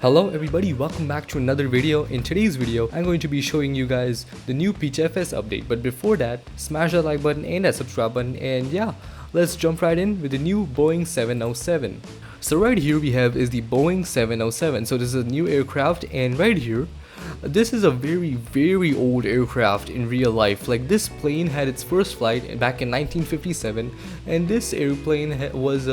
Hello everybody, welcome back to another video. In today's video, I'm going to be showing you guys the new PTFS update. But before that, smash that like button and that subscribe button, and yeah, let's jump right in with the new Boeing 707. So right here we have is the Boeing 707. So this is a new aircraft, and right here, this is a very old aircraft in real life. Like, this plane had its first flight back in 1957, and this airplane was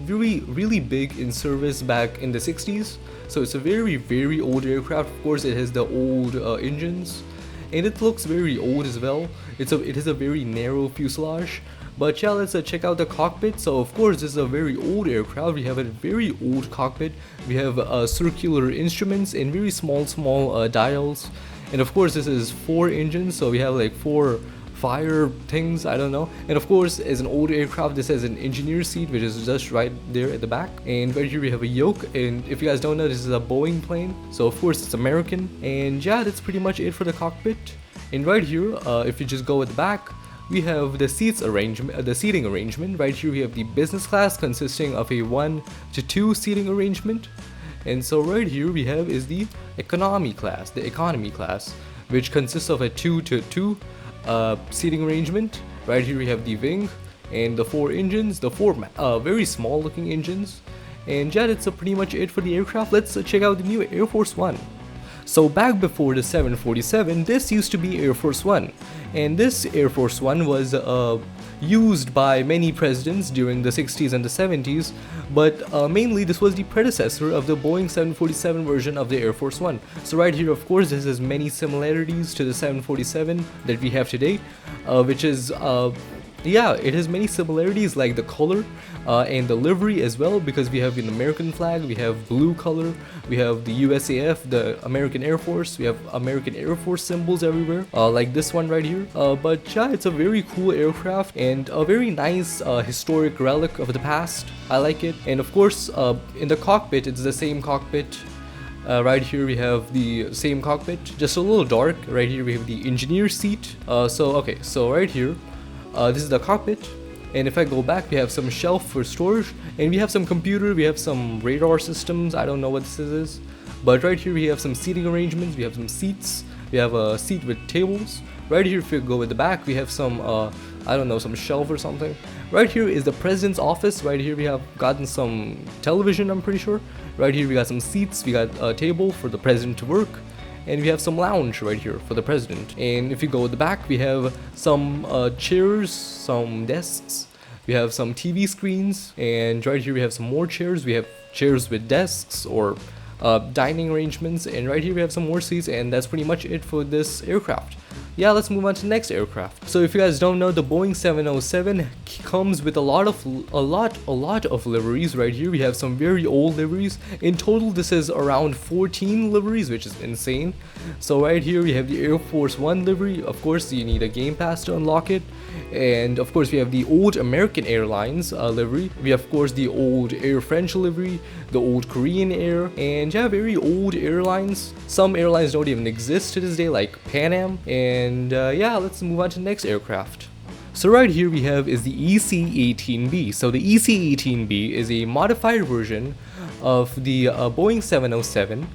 really big in service back in the 60s. So it's a very old aircraft. Of course, it has the old engines, and it looks very old as well. It has a very narrow fuselage. But yeah, let's check out the cockpit. So of course, this is a very old aircraft. We have a very old cockpit. We have circular instruments and very small dials. And of course, this is 4 engines. So we have like 4 fire things, I don't know. And of course, as an old aircraft, this has an engineer seat, which is just right there at the back. And right here we have a yoke. And if you guys don't know, this is a Boeing plane, so of course it's American. And yeah, that's pretty much it for the cockpit. And right here, if you just go at the back, we have the seating arrangement. Right here we have the business class, consisting of a 1 to 2 seating arrangement. And so right here we have is the economy class, which consists of a 2 to 2 seating arrangement. Right here we have the wing and the 4 engines, the 4 very small looking engines. And yeah, that's pretty much it for the aircraft. Let's check out the new Air Force One. So back before the 747, this used to be Air Force One, and this Air Force One was used by many presidents during the 60s and the 70s, but mainly this was the predecessor of the Boeing 747 version of the Air Force One. So right here, of course, this has many similarities to the 747 that we have today, which is yeah, it has many similarities, like the color and the livery as well, because we have an American flag, we have blue color, we have the USAF, the American Air Force, we have American Air Force symbols everywhere, like this one right here. But yeah, it's a very cool aircraft and a very nice historic relic of the past. I like it. And of course, in the cockpit, it's the same cockpit. Right here we have the same cockpit, just a little dark. Right here we have the engineer seat. So right here, this is the cockpit, and if I go back, we have some shelf for storage, and we have some computer, we have some radar systems. I don't know what this is, but right here we have some seating arrangements, we have some seats, we have a seat with tables. Right here, if you go at the back, we have some I don't know, some shelf or something. Right here is the president's office. Right here we have gotten some television, I'm pretty sure. Right here we got some seats, we got a table for the president to work, and we have some lounge right here for the president. And if you go at the back, we have some chairs, some desks, we have some TV screens, and right here we have some more chairs. We have chairs with desks or dining arrangements, and right here we have some more seats, and that's pretty much it for this aircraft. Yeah, let's move on to the next aircraft. So if you guys don't know, the Boeing 707 comes with a lot of liveries. Right here we have some very old liveries. In total, this is around 14 liveries, which is insane. So right here we have the Air Force One livery. Of course, you need a game pass to unlock it. And of course we have the old American Airlines livery. We have, of course, the old Air French livery, the old Korean Air, and yeah, very old airlines. Some airlines don't even exist to this day, like Pan Am. And yeah, let's move on to the next aircraft. So right here we have is the EC-18B. So the EC-18B is a modified version of the Boeing 707.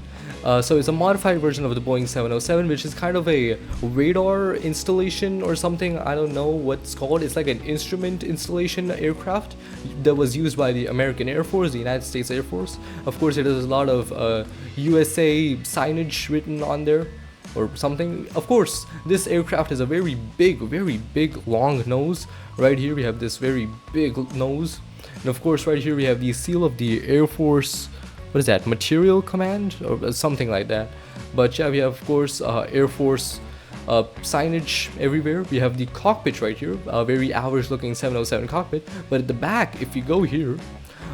So it's a modified version of the Boeing 707, which is kind of a radar installation or something. I don't know what's called. It's like an instrument installation aircraft that was used by the American Air Force, the United States Air Force. Of course, it has a lot of USA signage written on there or something. Of course, this aircraft has a very big long nose. Right here we have this very big nose, and of course right here we have the seal of the Air Force. What is that? Material Command or something like that. But yeah, we have, of course, Air Force signage everywhere. We have the cockpit right here, a very average looking 707 cockpit. But at the back, if you go here,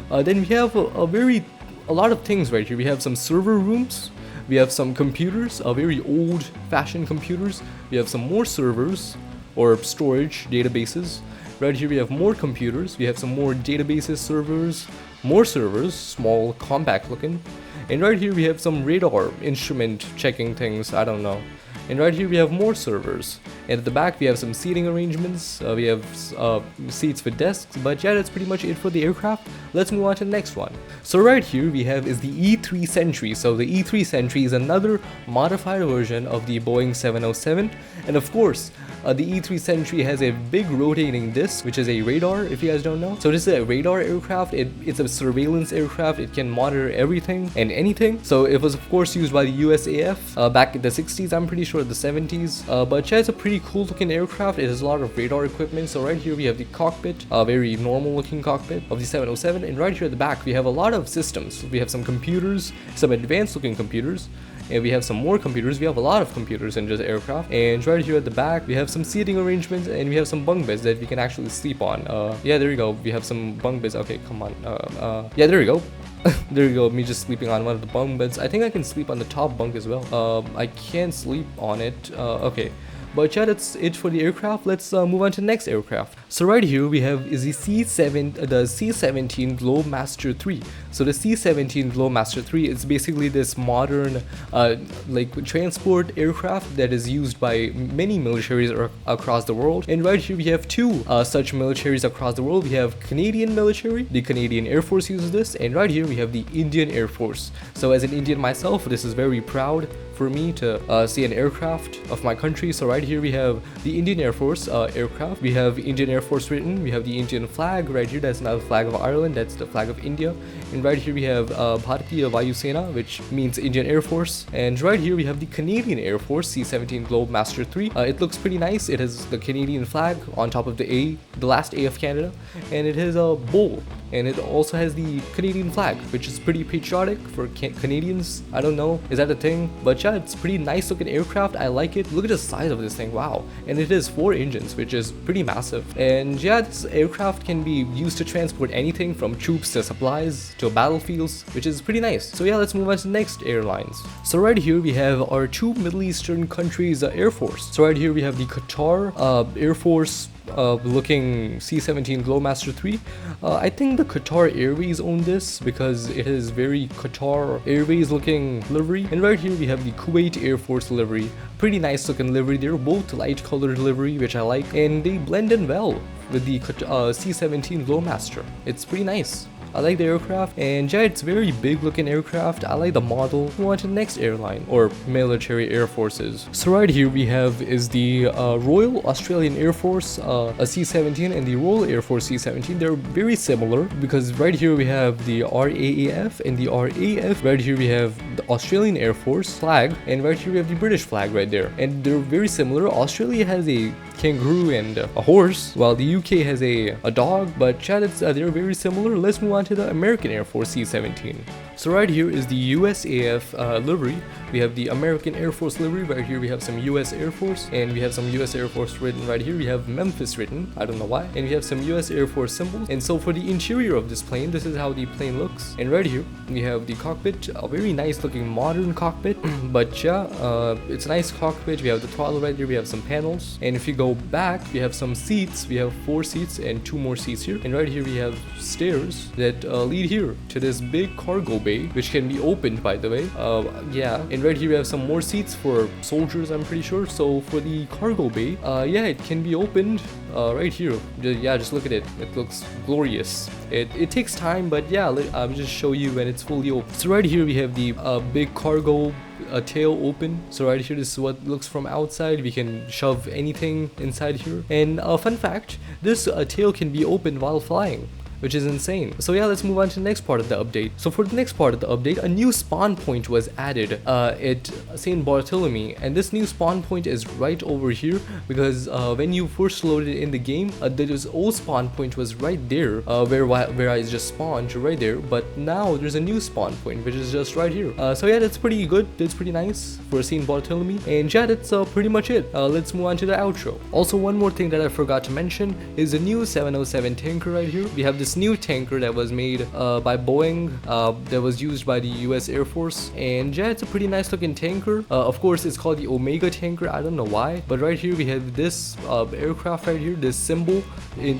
then we have a lot of things right here. We have some server rooms. We have some computers, very old fashioned computers. We have some more servers or storage databases. Right here we have more computers. We have some more databases, servers, more servers, small, compact looking. And right here we have some radar instrument checking things, I don't know. And right here we have more servers. And at the back we have some seating arrangements. We have seats with desks. But yeah, that's pretty much it for the aircraft. Let's move on to the next one. So right here we have is the E-3 Sentry. So the E-3 Sentry is another modified version of the Boeing 707. And of course, the E-3 Sentry has a big rotating disc, which is a radar, if you guys don't know. So this is a radar aircraft. It's a surveillance aircraft. It can monitor everything and anything. So it was of course used by the USAF back in the 60s, I'm pretty sure, the 70s. But yeah, it's a pretty cool looking aircraft. It has a lot of radar equipment. So right here we have the cockpit, a very normal looking cockpit of the 707. And right here at the back we have a lot of systems. We have some computers, some advanced looking computers. And we have some more computers. We have a lot of computers in this aircraft. And right here at the back we have some seating arrangements, and we have some bunk beds that we can actually sleep on. Yeah, there you go. We have some bunk beds. Okay, come on. Yeah, there you go. There you go, me just sleeping on one of the bunk beds. I think I can sleep on the top bunk as well. I can't sleep on it. Okay. But yeah, that's it for the aircraft. Let's move on to the next aircraft. So right here we have is the C-17 Globemaster 3. So the C-17 Globemaster 3 is basically this modern like transport aircraft that is used by many militaries across the world. And right here we have two such militaries across the world. We have Canadian military, the Canadian Air Force uses this, and right here we have the Indian Air Force. So as an Indian myself, this is very proud for me to see an aircraft of my country. So right here we have the Indian Air Force aircraft. We have Indian Air Force written. We have the Indian flag right here. That's not the flag of Ireland. That's the flag of India. And right here we have Bharatiya Vayu Sena, which means Indian Air Force. And right here we have the Canadian Air Force C-17 Globemaster 3. It looks pretty nice. It has the Canadian flag on top of the last A of Canada, and it has a bowl. And it also has the Canadian flag, which is pretty patriotic for Canadians. I don't know, is that a thing? But yeah, it's pretty nice looking aircraft. I like it. Look at the size of this thing. Wow. And it has 4 engines, which is pretty massive. And yeah, this aircraft can be used to transport anything from troops to supplies to battlefields, which is pretty nice. So yeah, let's move on to the next airlines. So right here we have our 2 Middle Eastern countries Air Force. So right here we have the Qatar Air Force looking C-17 Globemaster 3. I think the Qatar Airways own this because it is very Qatar Airways looking livery. And right here we have the Kuwait Air Force livery. Pretty nice looking livery. They're both light colored livery, which I like, and they blend in well with the C-17 Globemaster. It's pretty nice. I like the aircraft, and yeah, it's very big looking aircraft. I like the model. Move on to the next airline or military air forces. So right here we have is the Royal Australian Air Force a C-17 and the Royal Air Force C-17. They're very similar because right here we have the RAAF and the RAF. Right here we have the Australian Air Force flag, and right here we have the British flag right there. And they're very similar. Australia has a kangaroo and a horse, while the UK has a dog. But yeah, they're very similar. Let's move on to the American Air Force C-17. So right here is the USAF livery. We have the American Air Force livery. Right here we have some US Air Force, and we have some US Air Force written right here. We have Memphis written, I don't know why, and we have some US Air Force symbols. And so for the interior of this plane, this is how the plane looks. And right here we have the cockpit, a very nice looking modern cockpit. But yeah, it's a nice cockpit. We have the throttle right here. We have some panels, and if you go back, we have some seats. We have 4 seats and 2 more seats here. And right here we have stairs that lead here to this big cargo bay, which can be opened, by the way. Yeah, and right here we have some more seats for soldiers, I'm pretty sure. So for the cargo bay, yeah, it can be opened right here. Yeah, just look at it. It looks glorious. It takes time, but yeah, I'll just show you when it's fully open. So right here we have the big cargo tail open. So right here, this is what it looks from outside. We can shove anything inside here. And fun fact, this tail can be opened while flying, which is insane. So yeah, let's move on to the next part of the update. So for the next part of the update, a new spawn point was added at Saint Barthélemy, and this new spawn point is right over here because when you first loaded in the game, this old spawn point was right there where I just spawned right there, but now there's a new spawn point which is just right here. So yeah, that's pretty good. That's pretty nice for Saint Barthélemy, and yeah, that's pretty much it. Let's move on to the outro. Also, one more thing that I forgot to mention is the new 707 tanker right here. We have this this new tanker that was made by Boeing, that was used by the US Air Force. And yeah, it's a pretty nice looking tanker. Of course, it's called the Omega tanker. I don't know why, but right here we have this aircraft right here, this symbol,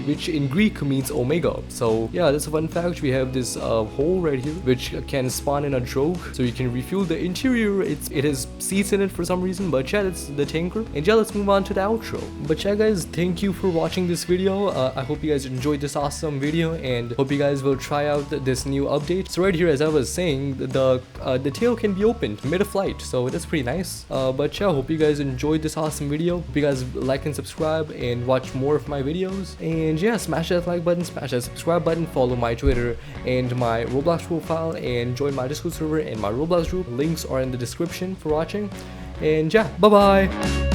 which in Greek means Omega. So yeah, that's a fun fact. We have this hole right here, which can spawn in a drogue, so you can refuel the interior. It has seats in it for some reason, but yeah, that's the tanker. And yeah, let's move on to the outro. But yeah, guys, thank you for watching this video. I hope you guys enjoyed this awesome video, and hope you guys will try out this new update. So right here, as I was saying, the tail can be opened mid-flight, so that's pretty nice. But yeah, hope you guys enjoyed this awesome video. Hope you guys like and subscribe and watch more of my videos. And yeah, smash that like button, smash that subscribe button, follow my Twitter and my Roblox profile, and join my Discord server and my Roblox group. Links are in the description for watching. And yeah, bye bye.